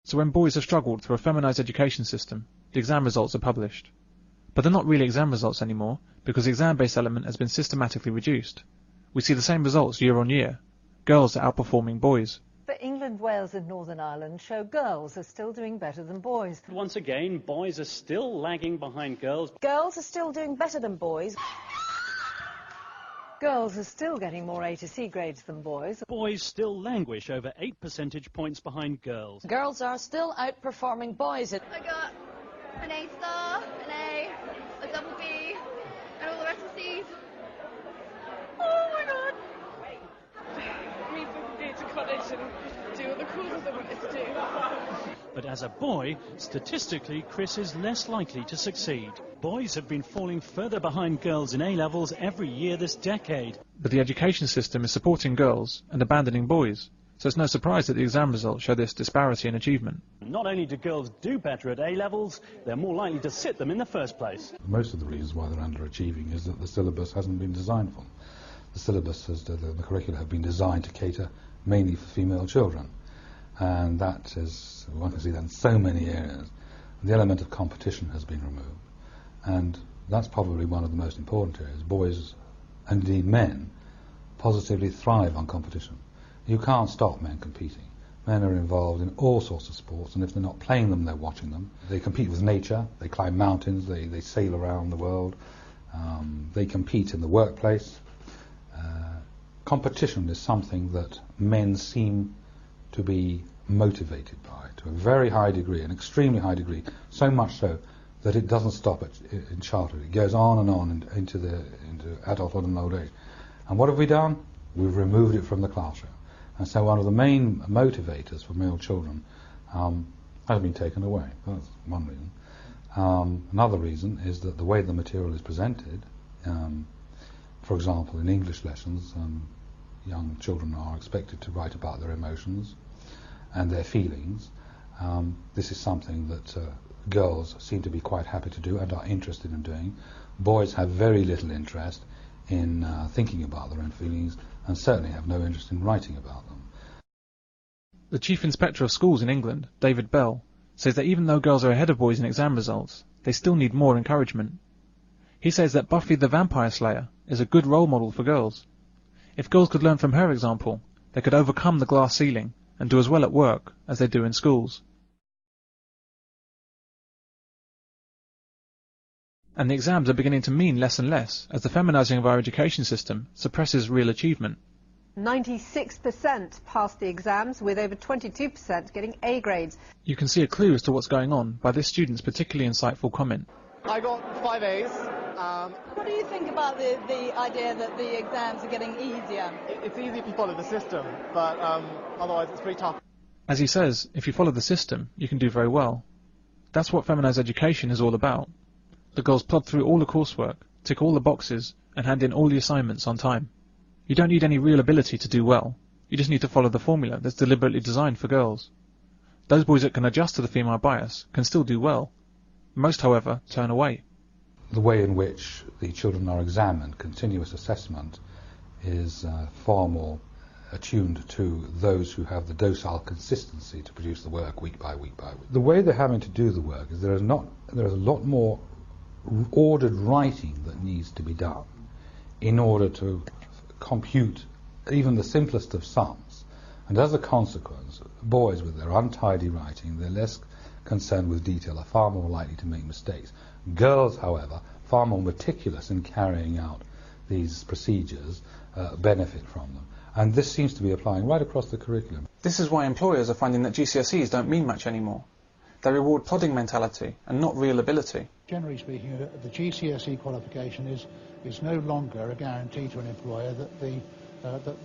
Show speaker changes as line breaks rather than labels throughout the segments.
So when boys have struggled through a feminised education system, the exam results are published. But they're not really exam results anymore, because the exam-based element has been systematically reduced. We see the same results year on year. Girls are outperforming boys.
But England, Wales and Northern Ireland show girls are still doing better than boys.
Once again, boys are still lagging behind girls.
Girls are still doing better than boys. Girls are still getting more A to C grades than boys.
Boys still languish over 8 percentage points behind girls.
Girls are still outperforming boys.
I got an A star, an A, a double B, and all the rest are C's. Oh my god!
Me to go to college and do all the courses I wanted to do.
But as a boy, statistically, Chris is less likely to succeed. Boys have been falling further behind girls in A-levels every year this decade.
But the education system is supporting girls and abandoning boys, so it's no surprise that the exam results show this disparity in achievement.
Not only do girls do better at A-levels, they're more likely to sit them in the first place.
Most of the reasons why they're underachieving is that the syllabus hasn't been designed for them. The syllabus, the curricula have been designed to cater mainly for female children. And that is, one can see that in so many areas. The element of competition has been removed. And that's probably one of the most important areas. Boys, and indeed men, positively thrive on competition. You can't stop men competing. Men are involved in all sorts of sports, and if they're not playing them, they're watching them. They compete with nature, they climb mountains, they sail around the world, they compete in the workplace. Competition is something that men seem to be motivated by to a very high degree, an extremely high degree, so much so that it doesn't stop in childhood. It goes on and on into adulthood and old age. And what have we done? We've removed it from the classroom. And so one of the main motivators for male children has been taken away. That's one reason. Another reason is that the way the material is presented, for example, in English lessons, young children are expected to write about their emotions and their feelings. This is something that girls seem to be quite happy to do and are interested in doing. Boys have very little interest in thinking about their own feelings and certainly have no interest in writing about them.
The Chief Inspector of Schools in England, David Bell, says that even though girls are ahead of boys in exam results, they still need more encouragement. He says that Buffy the Vampire Slayer is a good role model for girls. If girls could learn from her example, they could overcome the glass ceiling and do as well at work as they do in schools. And the exams are beginning to mean less and less as the feminising of our education system suppresses real achievement.
96% passed the exams, with over 22% getting A grades.
You can see a clue as to what's going on by this student's particularly insightful comment.
I got 5 A's.
What do you think about the idea that the exams are getting easier?
It's easy if you follow the system, but otherwise it's pretty tough.
As he says, if you follow the system, you can do very well. That's what feminised education is all about. The girls plod through all the coursework, tick all the boxes, and hand in all the assignments on time. You don't need any real ability to do well. You just need to follow the formula that's deliberately designed for girls. Those boys that can adjust to the female bias can still do well. Most, however, turn away.
The way in which the children are examined, continuous assessment, is far more attuned to those who have the docile consistency to produce the work week by week by week. The way they're having to do the work is there is a lot more ordered writing that needs to be done in order to compute even the simplest of sums. And as a consequence, boys with their untidy writing, they're less concerned with detail, are far more likely to make mistakes. Girls, however, far more meticulous in carrying out these procedures, benefit from them. And this seems to be applying right across the curriculum.
This is why employers are finding that GCSEs don't mean much anymore. They reward plodding mentality and not real ability.
Generally speaking, the GCSE qualification is no longer a guarantee to an employer that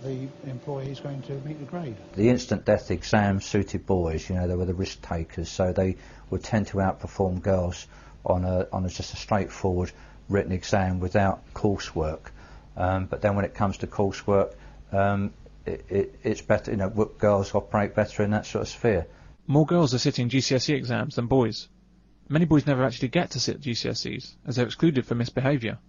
the employee is going to meet the grade.
The instant death exams suited boys, you know, they were the risk takers, so they would tend to outperform girls on just a straightforward written exam without coursework. But then when it comes to coursework, it's better, you know, girls operate better in that sort of sphere.
More girls are sitting GCSE exams than boys. Many boys never actually get to sit GCSEs, as they're excluded for misbehaviour.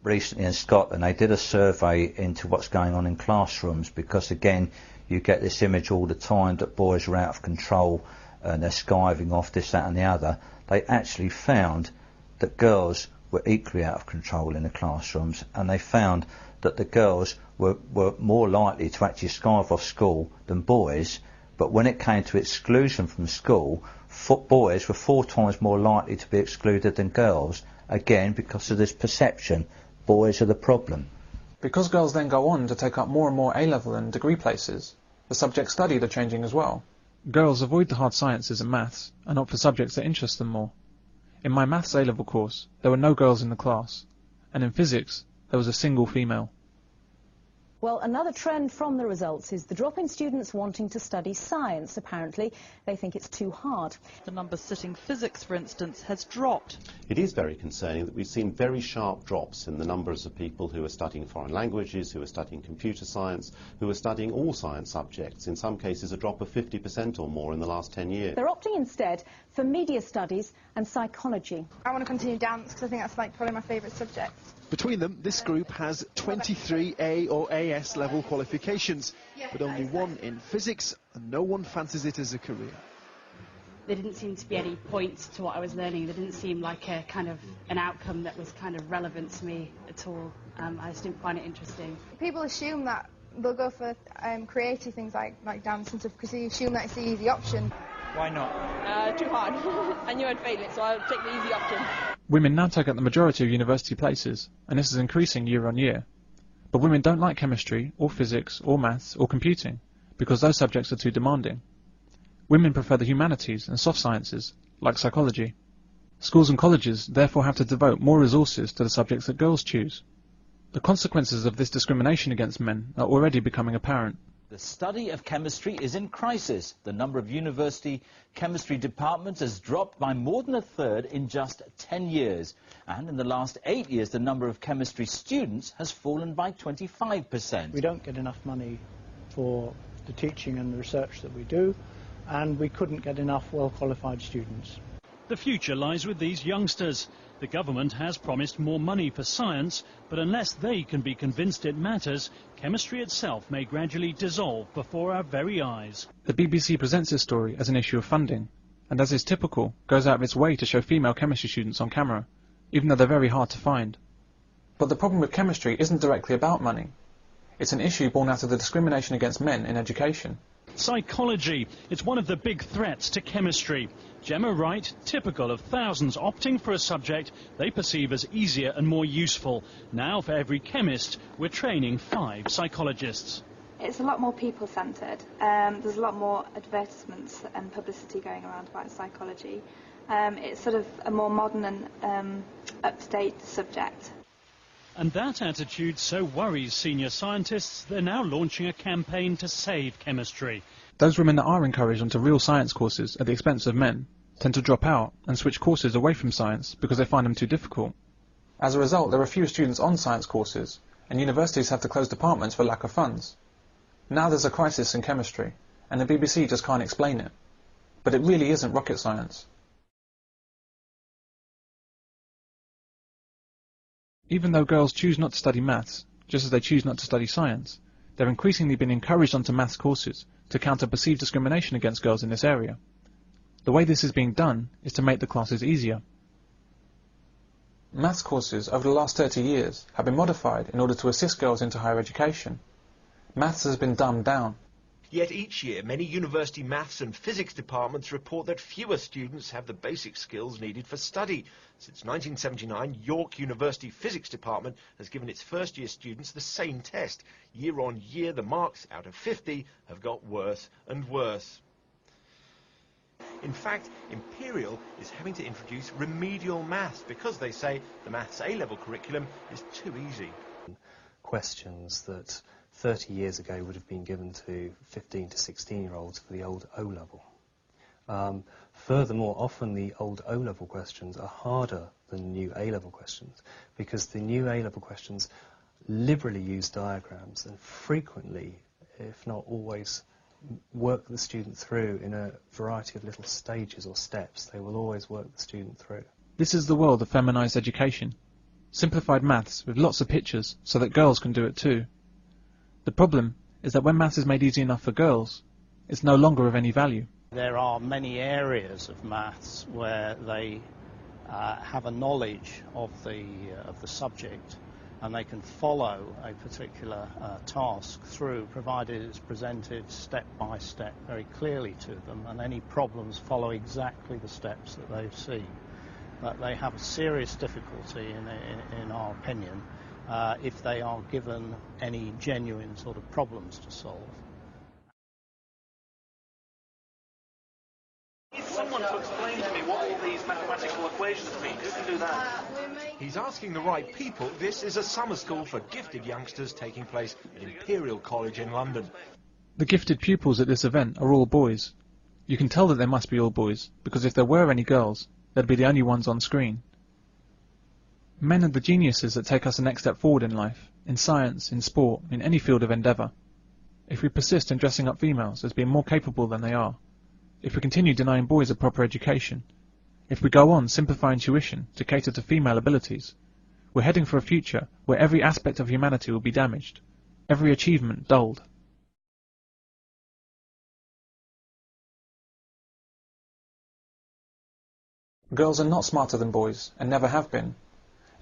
Recently in Scotland they did a survey into what's going on in classrooms, because again you get this image all the time that boys are out of control, and they're skiving off this, that and the other, they actually found that girls were equally out of control in the classrooms, and they found that the girls were more likely to actually skive off school than boys, but when it came to exclusion from school, boys were 4 times more likely to be excluded than girls, again because of this perception, boys are the problem.
Because girls then go on to take up more and more A-level and degree places, the subjects studied are changing as well. Girls avoid the hard sciences and maths and opt for subjects that interest them more. In my maths A-level course, there were no girls in the class, and in physics, there was a single female.
Well, another trend from the results is the drop in students wanting to study science. Apparently, they think it's too hard.
The number sitting physics, for instance, has dropped.
It is very concerning that we've seen very sharp drops in the numbers of people who are studying foreign languages, who are studying computer science, who are studying all science subjects. In some cases, a drop of 50% or more in the last 10 years.
They're opting instead for media studies and psychology.
I want to continue dance because I think that's probably my favourite subject.
Between them, this group has 23 A or AS level qualifications, but only one in physics, and no one fancies it as a career.
There didn't seem to be any points to what I was learning. There didn't seem like a kind of an outcome that was kind of relevant to me at all. I just didn't find it interesting.
People assume that they'll go for creative things like dance and stuff because they assume that it's the easy option.
Why not? Too hard. I knew I'd fail it, so I'll take the easy option.
Women now take up the majority of university places, and this is increasing year on year. But women don't like chemistry, or physics, or maths, or computing, because those subjects are too demanding. Women prefer the humanities and soft sciences, like psychology. Schools and colleges therefore have to devote more resources to the subjects that girls choose. The consequences of this discrimination against men are already becoming apparent.
The study of chemistry is in crisis. The number of university chemistry departments has dropped by more than a third in just 10 years. And in the last 8 years, the number of chemistry students has fallen by 25%.
We don't get enough money for the teaching and the research that we do, and we couldn't get enough well-qualified students.
The future lies with these youngsters. The government has promised more money for science, but unless they can be convinced it matters, chemistry itself may gradually dissolve before our very eyes.
The BBC presents this story as an issue of funding, and as is typical, goes out of its way to show female chemistry students on camera, even though they're very hard to find. But the problem with chemistry isn't directly about money. It's an issue born out of the discrimination against men in education.
Psychology. It's one of the big threats to chemistry. Gemma Wright, typical of thousands opting for a subject they perceive as easier and more useful. Now, for every chemist, we're training 5 psychologists.
It's a lot more people-centred. There's a lot more advertisements and publicity going around about psychology. It's sort of a more modern and up-to-date subject.
And that attitude so worries senior scientists, they're now launching a campaign to save chemistry.
Those women that are encouraged onto real science courses at the expense of men tend to drop out and switch courses away from science because they find them too difficult. As a result, there are fewer students on science courses, and universities have to close departments for lack of funds. Now there's a crisis in chemistry, and the BBC just can't explain it. But it really isn't rocket science. Even though girls choose not to study maths, just as they choose not to study science, they're increasingly being encouraged onto maths courses to counter perceived discrimination against girls in this area. The way this is being done is to make the classes easier. Maths courses over the last 30 years have been modified in order to assist girls into higher education. Maths has been dumbed down.
Yet each year, many university maths and physics departments report that fewer students have the basic skills needed for study. Since 1979, York University Physics Department has given its first-year students the same test. Year on year, the marks out of 50 have got worse and worse. In fact, Imperial is having to introduce remedial maths because they say the maths A-level curriculum is too easy.
Questions that 30 years ago would have been given to 15 to 16-year-olds for the old O-level. Furthermore, often the old O-level questions are harder than new A-level questions because the new A-level questions liberally use diagrams and frequently, if not always, work the student through in a variety of little stages or steps. They will always work the student through.
This is the world of feminized education. Simplified maths with lots of pictures so that girls can do it too. The problem is that when maths is made easy enough for girls, it's no longer of any value.
There are many areas of maths where they have a knowledge of the subject, and they can follow a particular task through, provided it's presented step by step very clearly to them, and any problems follow exactly the steps that they've seen. But they have a serious difficulty, in our opinion, if they are given any genuine sort of problems to solve.
Someone to explain to me what all these mathematical equations mean. Who can do that?
He's asking the right people. This is a summer school for gifted youngsters taking place at Imperial College in London.
The gifted pupils at this event are all boys. You can tell that they must be all boys, because if there were any girls, they'd be the only ones on screen. Men are the geniuses that take us the next step forward in life, in science, in sport, in any field of endeavour. If we persist in dressing up females as being more capable than they are, if we continue denying boys a proper education, if we go on simplifying tuition to cater to female abilities, we're heading for a future where every aspect of humanity will be damaged, every achievement dulled. Girls are not smarter than boys, and never have been.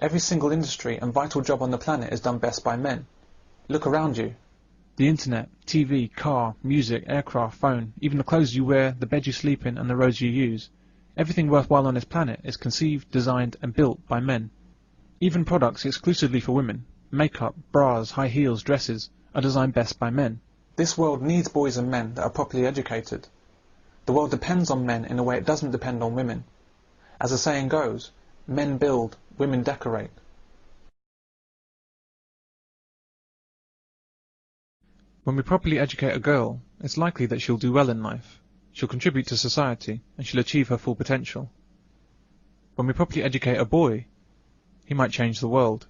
Every single industry and vital job on the planet is done best by men. Look around you. The internet, TV, car, music, aircraft, phone, even the clothes you wear, the bed you sleep in and the roads you use. Everything worthwhile on this planet is conceived, designed and built by men. Even products exclusively for women, makeup, bras, high heels, dresses, are designed best by men. This world needs boys and men that are properly educated. The world depends on men in a way it doesn't depend on women. As the saying goes, men build, women decorate. When we properly educate a girl, it's likely that she'll do well in life. She'll contribute to society, and she'll achieve her full potential. When we properly educate a boy, he might change the world.